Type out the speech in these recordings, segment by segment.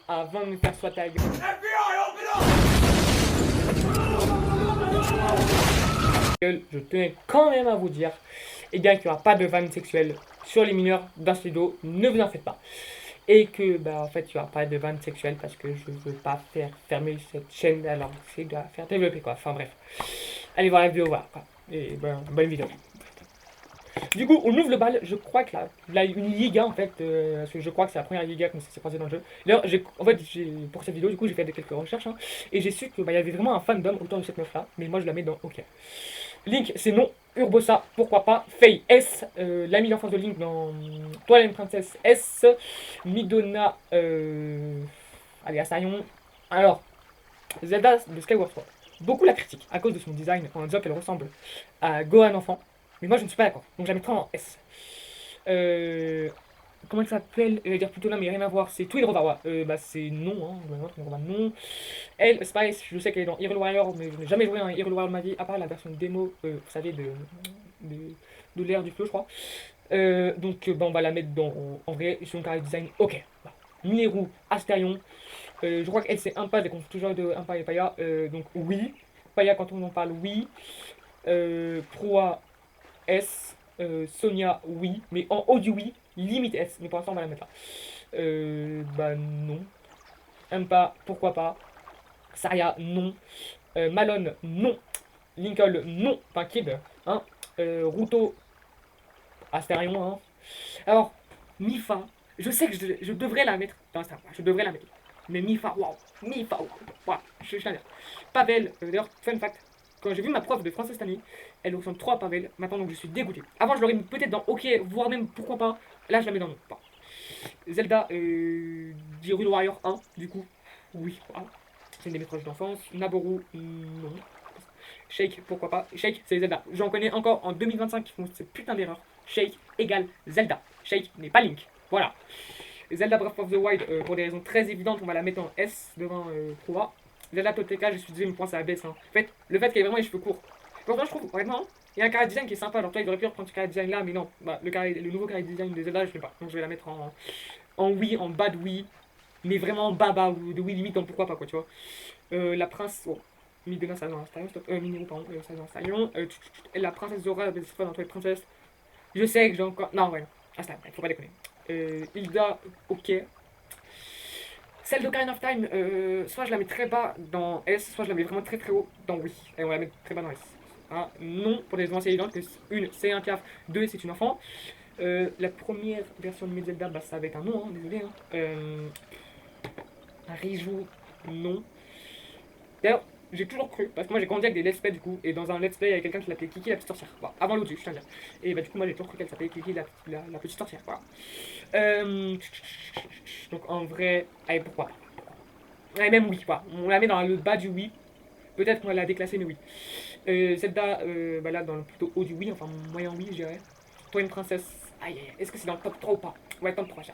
avant de me faire soit ta gueule. Je tenais quand même à vous dire, eh bien, qu'il n'y aura pas de vanne sexuelle sur les mineurs dans ce vidéo, ne vous en faites pas. Et que, bah, en fait, il n'y aura pas de vanne sexuelle parce que je veux pas faire fermer cette chaîne, alors c'est de la faire développer, quoi. Enfin, bref. Allez voir la vidéo, voilà, quoi. Et bonne vidéo. Du coup, on ouvre le bal. Je crois que là une Liga en fait, parce que je crois que c'est la première Liga comme ça s'est passé dans le jeu. D'ailleurs, pour cette vidéo, du coup, j'ai fait quelques recherches hein, et j'ai su que bah, y avait vraiment un fandom autour de cette meuf là. Mais moi, je la mets dans OK. Link, c'est non. Urbosa, pourquoi pas. Faye S, l'ami d'enfance de Link dans Twilight Princess S. Midona, allez, Asarion. Alors, Zelda de Skyward Sword. Beaucoup la critiquent à cause de son design en disant qu'elle ressemble à Gohan enfant. Mais moi je ne suis pas d'accord. Donc je la mettrai en S. Comment elle s'appelle? Elle va dire plutôt là, mais rien à voir. C'est Twin Rovawa. Bah c'est non, hein. Twin Rovawa, non. Elle, Spice, je sais qu'elle est dans Hyrule Warrior, mais je n'ai jamais joué à un Hyrule Warrior de ma vie, à part la version démo, vous savez, de, de l'ère du feu, je crois. Donc bah, on va la mettre dans. En vrai, son carré design, ok. Bah. Mineru, Astérion. Je crois qu'elle c'est Impa, je les confonds toujours de Impa et Paya. Donc oui. Paya, quand on en parle, oui. Proa, S. Sonia, oui. Mais en haut du oui, limite S. Mais pour l'instant, on va la mettre là. Bah non. Impa, pourquoi pas. Saria, non. Malone, non. Lincoln, non. Enfin, Kid, hein. Ruto, Astérion, hein. Alors, Mifa, je sais que je devrais la mettre dans Star Wars, je devrais la mettre. Mais Mifa, waouh, Mifa, waouh, je tiens à dire. Pavel, d'ailleurs, fun fact, quand j'ai vu ma prof de français cette année, elle ressemble trop à Pavel, maintenant donc je suis dégoûté. Avant je l'aurais mis peut-être dans OK, voire même pourquoi pas, là je la mets dans non. Pas. Zelda, Hyrule Warrior 1, du coup, oui, voilà. C'est une de mes proches d'enfance. Naboru, non. Shake, pourquoi pas. Shake, c'est Zelda. J'en connais encore en 2025 qui font cette putain d'erreur. Shake égale Zelda. Shake n'est pas Link. Voilà. Zelda Breath of the Wild, pour des raisons très évidentes, on va la mettre en S devant Prova. Zelda Toteka, je suis désolé, mais pour moi ça baisse. Hein. En fait, le fait qu'elle ait vraiment les cheveux courts. Pourtant, je trouve, honnêtement, il y a un carré design qui est sympa. Genre, toi, il aurait pu reprendre ce carré design là, mais non. Bah, le nouveau carré design de Zelda, je fais pas. Donc, je vais la mettre en oui, en bad oui. Mais vraiment baba ou de oui limite, donc pourquoi pas, quoi, tu vois. La prince. Oh. Midena, ça dans un stallion, stop. Minero, pardon, ça dans un stallion. La princesse Zora, cette fois dans Twilight Princess. Je sais que j'ai encore. Non, ouais, ah, ça, faut pas déconner. Hilda, ok. Celle d'Ocarina of Time, soit je la mets très bas dans S, soit je la mets vraiment très très haut dans oui. Et on va la mettre très bas dans S. Hein, non, pour des raisons assez évidentes, que une, c'est un caf, deux, c'est une enfant. La première version de Zelda, bah, ça va être un non, hein, désolé. Hein. Un Riju, non. D'ailleurs, j'ai toujours cru, parce que moi j'ai grandi avec des let's play du coup, et dans un let's play il y avait quelqu'un qui l'appelait Kiki la petite sorcière, voilà. Avant l'autre, je tiens à dire. Et bah du coup moi j'ai toujours cru qu'elle s'appelait Kiki la petite sorcière, voilà. Donc en vrai, allez pourquoi pas. Ouais, même oui, voilà. On la met dans le bas du oui, peut-être qu'on va la déclasser mais oui. Zelda, bah là dans le plutôt haut du oui, enfin moyen oui je dirais. Toi une princesse, aïe aïe, est-ce que c'est dans le top 3 ou pas? Ouais, top 3 ça.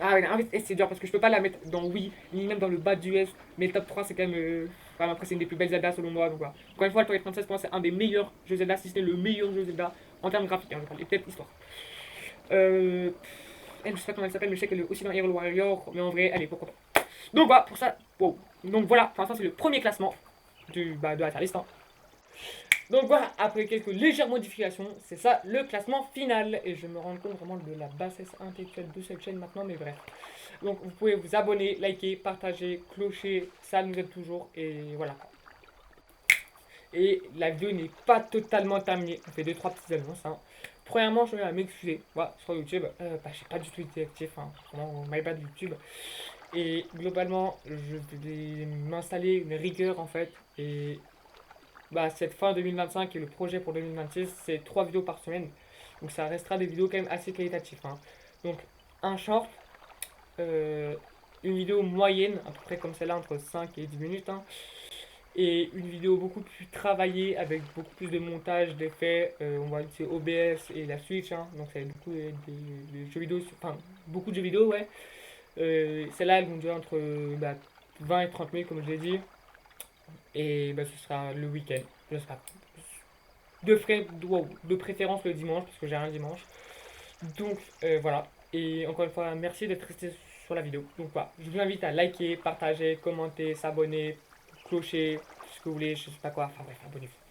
Ah ouais, c'est dur parce que je peux pas la mettre dans oui, ni même dans le bas du S, mais le top 3 c'est quand même. Enfin, après, c'est une des plus belles Zelda selon moi. Donc voilà. Encore une fois, le Twilight Princess pour moi c'est un des meilleurs jeux Zelda, si c'était le meilleur jeu Zelda en termes graphiques, hein, je parle, et peut-être histoire. Elle, je sais pas comment elle s'appelle, mais je sais qu'elle est aussi dans Hyrule Warrior, mais en vrai, allez, pourquoi pas. Donc voilà, pour ça, wow. Donc voilà, pour l'instant, c'est le premier classement de la liste. Hein. Donc voilà, après quelques légères modifications, c'est ça le classement final. Et je me rends compte vraiment de la bassesse intellectuelle de cette chaîne maintenant, mais bref. Donc vous pouvez vous abonner, liker, partager, clocher, ça nous aide toujours. Et voilà. Et la vidéo n'est pas totalement terminée. On fait 2-3 petites annonces. Hein. Premièrement, je vais m'excuser sur YouTube. Bah, j'ai pas du tout été actif. Hein. Vraiment, my bad YouTube. Et globalement, je vais m'installer une rigueur en fait. Et bah, cette fin 2025 et le projet pour 2026, c'est 3 vidéos par semaine. Donc ça restera des vidéos quand même assez qualitatives. Hein. Donc un short, une vidéo moyenne, à peu près comme celle-là, entre 5 et 10 minutes. Hein. Et une vidéo beaucoup plus travaillée avec beaucoup plus de montage, d'effets. On va utiliser OBS et la Switch. Hein. Donc c'est beaucoup des jeux vidéo, enfin beaucoup de jeux vidéo, ouais. Celle-là, elles vont durer entre 20 et 30 minutes, comme je l'ai dit. Et bah, ce sera le week-end. Ce sera de préférence le dimanche, parce que j'ai un dimanche. Donc voilà. Et encore une fois, merci d'être resté sur la vidéo. Donc voilà, je vous invite à liker, partager, commenter, s'abonner, clocher, ce que vous voulez, je sais pas quoi. Enfin bref, abonnez-vous.